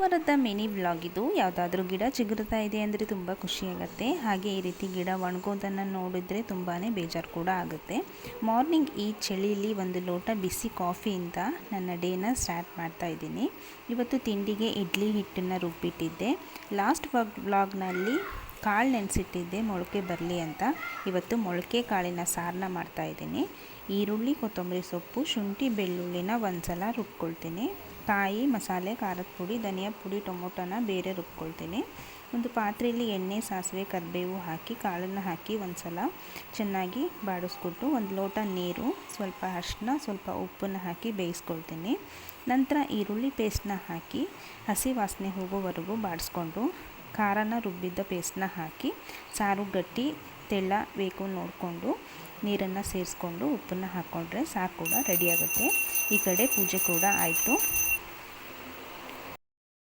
ವಾರದ mini vlog ಇದು. ಯಾವುದಾದ್ರೂ ಗಿಡ ಚಿಗುರ್ತಾ ಇದೆ ಅಂದರೆ ತುಂಬ ಖುಷಿಯಾಗುತ್ತೆ. ಹಾಗೆ ಈ ರೀತಿ ಗಿಡ ಒಣಗೋದನ್ನು ನೋಡಿದರೆ ತುಂಬಾ ಬೇಜಾರು ಕೂಡ ಆಗುತ್ತೆ. ಮಾರ್ನಿಂಗ್ ಈ ಚಳಿಯಲ್ಲಿ ಒಂದು ಲೋಟ ಬಿಸಿ ಕಾಫಿಯಿಂದ ನನ್ನ ಡೇನ ಸ್ಟಾರ್ಟ್ ಮಾಡ್ತಾ ಇದ್ದೀನಿ. ಇವತ್ತು ತಿಂಡಿಗೆ ಇಡ್ಲಿ ಹಿಟ್ಟನ್ನು ರುಬ್ಬಿಟ್ಟಿದ್ದೆ. ಲಾಸ್ಟ್ ವ್ಲಾಗ್ನಲ್ಲಿ ಕಾಳು ನೆನೆಸಿಟ್ಟಿದ್ದೆ ಮೊಳಕೆ ಬರಲಿ ಅಂತ. ಇವತ್ತು ಮೊಳಕೆ ಕಾಳಿನ ಸಾರನ್ನ ಮಾಡ್ತಾಯಿದ್ದೀನಿ. ಈರುಳ್ಳಿ, ಕೊತ್ತಂಬರಿ ಸೊಪ್ಪು, ಶುಂಠಿ, ಬೆಳ್ಳುಳ್ಳಿನ ಒಂದು ಸಲ ರುಬ್ಕೊಳ್ತೀನಿ. ಕಾಯಿ, ಮಸಾಲೆ, ಖಾರದ ಪುಡಿ, ಧನಿಯಾ ಪುಡಿ, ಟೊಮೊಟೊನ ಬೇರೆ ರುಬ್ಕೊಳ್ತೀನಿ. ಒಂದು ಪಾತ್ರೆಯಲ್ಲಿ ಎಣ್ಣೆ, ಸಾಸಿವೆ, ಕರಿಬೇವು ಹಾಕಿ ಕಾಳನ್ನು ಹಾಕಿ ಒಂದು ಸಲ ಚೆನ್ನಾಗಿ ಬಾಡಿಸ್ಕೊಟ್ಟು ಒಂದು ಲೋಟ ನೀರು, ಸ್ವಲ್ಪ ಅರಿಶಿನ, ಸ್ವಲ್ಪ ಉಪ್ಪನ್ನು ಹಾಕಿ ಬೇಯಿಸ್ಕೊಳ್ತೀನಿ. ನಂತರ ಈರುಳ್ಳಿ ಪೇಸ್ಟನ್ನ ಹಾಕಿ ಹಸಿ ವಾಸನೆ ಹೋಗೋವರೆಗೂ ಬಾಡಿಸ್ಕೊಂಡು ಖಾರನ ರುಬ್ಬಿದ್ದ ಪೇಸ್ಟನ್ನ ಹಾಕಿ ಸಾರು ಗಟ್ಟಿ ತೆಳ್ಳ ಬೇಕು ನೋಡಿಕೊಂಡು ನೀರನ್ನು ಸೇರಿಸ್ಕೊಂಡು ಉಪ್ಪನ್ನು ಹಾಕ್ಕೊಂಡ್ರೆ ಸಾರು ಕೂಡ ರೆಡಿಯಾಗುತ್ತೆ. ಈ ಕಡೆ ಪೂಜೆ ಕೂಡ ಆಯಿತು.